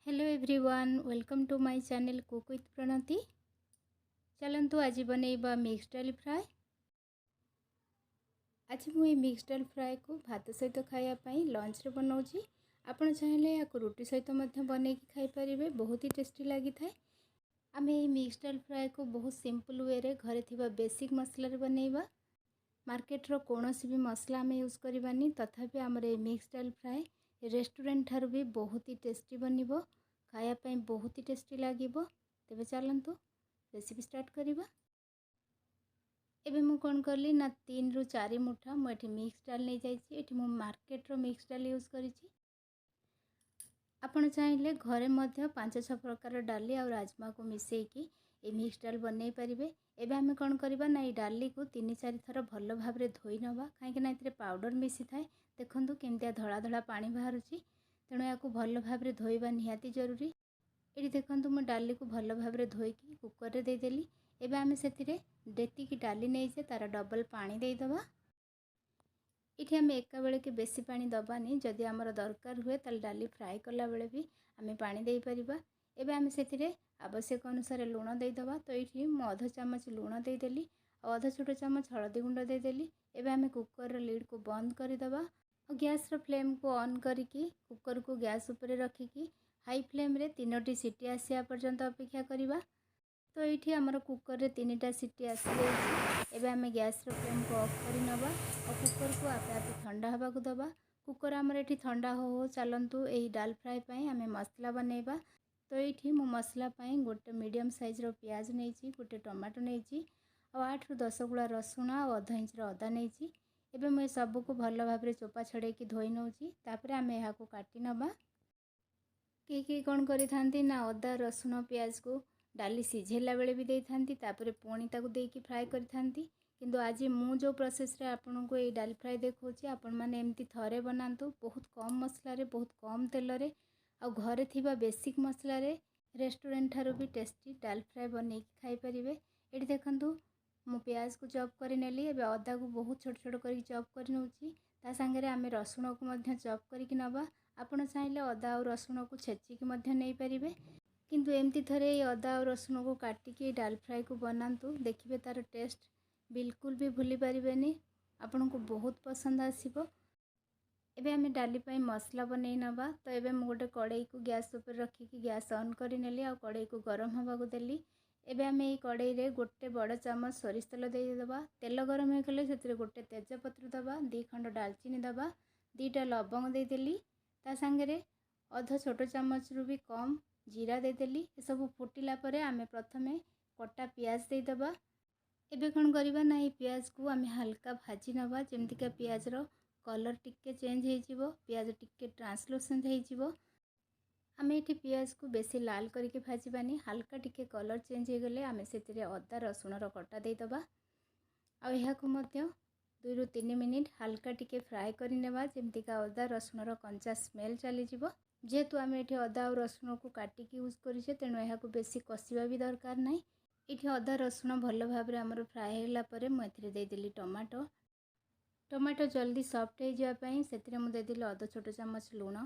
Hello everyone, welcome to my channel cook with Pranati. चलतु आज बनैबा mix डाल फ्राए। आज मुझे मिक्स डाल फ्राए को भात सहित खायापाई लंच रे बनाऊँगी। आपण चाहिए या रुटी सहित बनई खाई पारे, बहुत ही टेस्टी लगी थाए। आम ये मिक्स डाल फ्राए को बहुत सिंपल वे रे घरे थिबा बेसिक मसला रे बनैबा। मार्केट रो कोनोसी भी मसला आम यूज करबानी, तथापि आमर ये मिक्स डाल फ्राए रेस्टोरेंट ठारू भी बहुत ही टेस्टी बनिबो, खायापाई बहुत ही टेस्टी लगे। तेबे चलतु रेसिपी स्टार्ट करिबा। एबे मु कोन करली ना 3 रु 4 मुठा मुझे मिक्स डाल नहीं जाइछि। एठी मु मार्केट रो मिक्स डाल यूज करिछि। आपण चाहिए घरे मध्य 5-6 प्रकार डाली और राजमा को मिसेकी ये मिक्स डाल बनई पारिबे। एबे आमे कोन करिबा ना ये डाली को 3-4 थर भल भाव रे धोई नबा, काहेकि ना इतरे पाउडर मिसी थाए। देखंतु केमतिया धड़ा धड़ा पानी बाहरुछि, तेणु याकू भल भाव रे धोइबा निहाती जरूरी। ये देखो मुझे डाली को भल भाव में धोईकी कुकर रे देदेली। एबे आमे सेतिरे जेतिकी डाली नहीं तार डबल पानी देदबा। इठी आमे एका बेले के बेसी पानी दबानी, जदि आमर दरकार हुए ताल डाली फ्राए कला बेले भी आमे पानी दे परिबा। एबे आमे सेतिरे आवश्यक अनुसार लूण देदबा। तो ये मु आधा चामच लूण देदेली और आधा छोट चामच हलदी गुंड देदेली। एबे आमे कुकर रो लीड को बंद करदबा और गैस रो फ्लेम को ऑन करिकी कुकर को गैस ऊपर रखिकी हाई फ्लेम रे 3टी सीटी आसिया पर्यंत अपेक्षा करिबा। तो ये आमर कुकर रे 3टा सीटी आसी जाइछि। एबे आमे गैस रो फ्लेम को ऑफ करि नबा और कुकर को आपे आपे ठंडा हबा को दबा। कुकर आमर एठी ठंडा हो चलंतु एही डाल फ्राए पई आमे मसला बनेबा। तो ये मु मसला पई गोटे मीडियम साइज रो प्याज नेछि, गोटे टमाटो नेछि और 8 रु 10 गुला रसुण और आधा इंच रो अदा नेछि। एबे मु सब को भल भाव रे चोपा छड़े की धोई नउछि। तापरे आमे एहा को काटी नबा। कि कौन करी ना अदा रसुण प्याज को डाली सिझेला बेले भी दे थांती, तापरे पुणी ताकू देकी फ्राए करी थांती। किंतु आज मु जो प्रोसेस रे आपन को ये डाल फ्राए देखौछि, आपण माने एमती थरे बनांतु, बहुत कम मसला रे बहुत कम तेल रे आ घरे थिबा बेसिक मसला रे रेस्टोरेंट ठारो भी टेस्टी डाल फ्राए बनै खाई परिबे। एठी देखंतु मु प्याज को चॉप करी नेली। एबे अदा को बहुत छोट छोट करी चॉप करी नउछि। ता संगे रे आमे रसुण को मध्य चॉप करी नबा। आपण चाहिए अदा और रसुण को छेचिकी मध्य नहीं पारिबे, किंतु एमती थरे अदा और रसुण को काटिकी डाल फ्राए को बनातु, देखिबे तार टेस्ट बिल्कुल भी भूली पारिबेनी, आपण को बहुत पसंद आसीबो। एबे आमे डाली पई मसला बनै नबा। तो एबे मु गोटे कड़ाई को गैस ऊपर रखिकी गैस ऑन करी नेली और कड़ाई को गरम हबा को देली। एबे आमे ये कड़ाई रे गोटे बड़ चामच सोरिष तेल दे देबा। तेल गरम हो गले सेतिरे गोटे तेजपत्र दबा, 2 खंड दालचीनी दबा, 2टा लवंग दे देली। ता संगे अधा छोट चामच रु भी कम जीरा देदेली। ये सब फुटिला परे आमे प्रथमे कटा प्याज देदबा। एबे कौन करिबा ना ये प्याज को आमे हल्का भाजी नबा, जेमतिका प्याज रो कलर टिके चेंज हो जिवो, प्याज टिके ट्रांसलूसेंट हो जिवो। आमे एठी प्याज को बेसी लाल करके भाजीबानी, हल्का टिके कलर चेंज हो गले आमे सेतिरे अदा रसुण रो कटा देदबा आ एहा को मध्य 2 रु 3 मिनिट हल्का टिके फ्राए करी नेबा, जेमतिका अदा रसुण रो कंचा स्मेल चली जिवो। जेहेतु आमे एठी अदा और रसुण को काटिकी यूज करिछे, तेणु एहा को बेसी कसिबा भी दरकार नाही। एठी अदा रसुण भल भाव रे हमर फ्राए होला परे मु एथिरे दे देली टमाटो। टमाटो जल्दी सॉफ्ट हो जाय पई सेतिरे मु दे देली आधा छोट चामच लूण।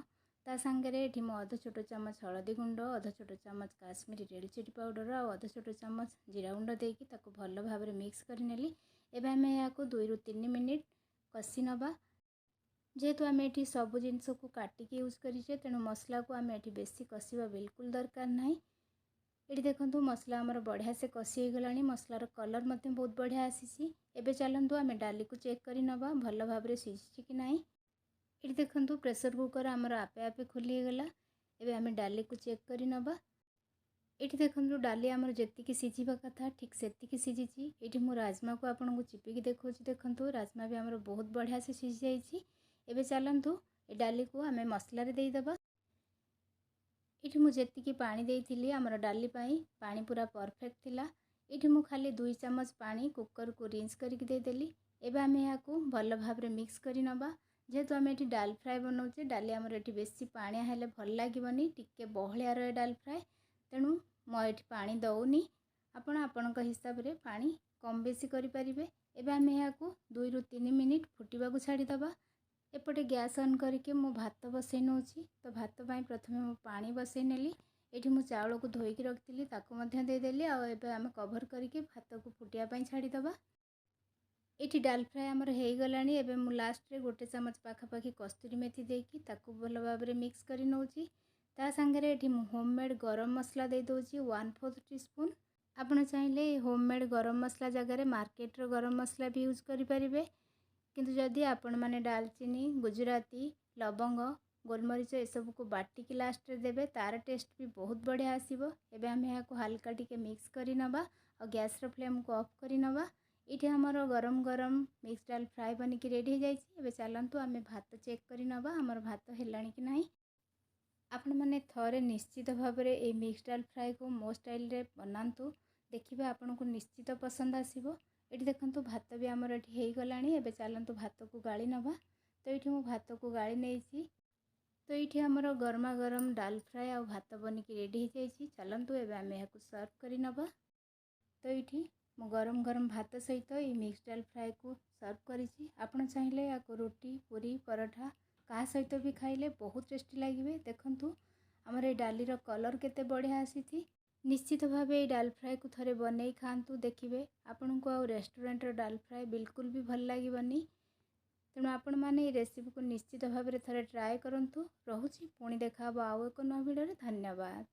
ता संगे रे एठी मु आधा छोट चामच हळदी गुंड, आधा छोट चामच काश्मीरी रेड चिली पाउडर और आधा छोट चामच जीरा गुंड देकी ताको भल भाव रे मिक्स करि नेली। एबे आमे एहा को 2 रु 3 मिनिट कसी नबा। जेहेतु आमे एठी सब जिनस को काटिकी यूज करिछे, तेणु मसला को आमे एठी बेसी कसिबा बिल्कुल दरकार नाही। एठी देखंतु मसला हमर बढ़िया से कसी हो गलानी, मसलार कलर मते बहुत बढ़िया आसीसी। एबे चलंतु आमे डाली को चेक करी नबा भल भाव रे सिझिछि कि नाही। एठी देखंतु प्रेशर कुकर हमर आपे आपे खोली गला। एबे आमे डाली को चेक करी नबा। एठी देखंतु डाली हमर जेतिकी सिझिबा कथा ठीक सेतिकी सिझिछि। एठी मु राजमा को आपन को चिपिकी देखौछि, देखंतु राजमा भी हमर बहुत बढ़िया से सिझि जाइछि। एबे चलंतु ए डाली को आमे मसला रे देई दबा। एठी मु जेतिकी पानी देइथिली हमर डाली पई पानी पूरा परफेक्ट थिला। एठी मु खाली 2 चम्मच पानी कुकर को रिंस करके दे देली। एबे आमे या को भल भाव रे मिक्स करी नबा। जेहेतु आमे एठी डाल फ्राए बनाउचे, डाली हमर एठी बेसी पानी हेले भल लागिबनी, टिके बहलिया रे डाल फ्राए, तेणु मु एठी पानी दउनी। आपण आपनक हिसाब रे पानी कम बेसी करि परिबे। एबे आमे या को 2 रु 3 मिनिट फुटिबा को छाडी दबा। एपटे गैस ऑन करके मु भात बसई नौची। तो भात पाई प्रथमे मु पानी बसई नेली। एठी मु चाउल को धोईकी रखिली ताको मध्य देदेली। आ एबे आमे कवर करके भात को फुटिया पाई छाड़ी दबा। एठी डाल फ्राए हमर हेई गलानी। एबे मु लास्ट रे गोटे चमच पाखापाखी कस्तूरी मेथी देकी ताको भल भाबरे मिक्स करी नौची। ता संगे एठी मु होममेड गरम मसला दे दोची 1/4 टीस्पून। आपण चाहिले होममेड गरम मसला जगह मार्केट रो गरम मसला भी यूज करि परिबे। किंतु जदि आपण माने दालचीनी गुजराती लवंग गोलमरीच ए सब को बाटी की लास्ट रे देबे तार टेस्ट भी बहुत बढ़िया आसीबो। एबे हम या को हल्का टिके मिक्स करी नबा और गैस रो फ्लेम को ऑफ करी नबा। इठे हमर गरम गरम मिक्स डाल फ्राए बनी की रेडी हो जाइछि। एबे चलंतु आमे भात चेक करी नबा हमर भात हेलाणी कि नाही। आपण माने थरे निश्चित भाबरे ए मिक्स डाल फ्राए को मो स्टाइल रे बनांतु। देखिबे आपण को निश्चित पसंद आसीबो। एठी देखंतु भात भी हमर एठी हेई गलाणी। एबे चलंतु भात को गाली नबा। तो एठी मु भात को गाली नेइछि। तो ये हमर गरमा गरम डाल फ्राए और भात बनी की रेडी हो जाइछि। चलंतु एबे आमे याको सर्व करी नबा। तो ये मु गरम गरम भात सहित ये मिक्स डाल फ्राए को सर्व करिछि। आपण चाहिले याको रोटी पूरी पराठा का सहित भी खाइले बहुत टेस्टी लागिबे। देखंतु हमर ए डाली रो कलर केते बढ़िया आसीथि। निश्चित भावे ये डाल फ्राए को थरे बनै खांतु। देखिबे आपन को आ रेस्टोरेंट रो डाल फ्राए बिल्कुल भी भल लागिबनी। तेणु आपण माने ये रेसिपी को निश्चित भाव थरे ट्राए करंतु। रहुछि पुणी देखा आउ एक नवा वीडियो रे। धन्यवाद।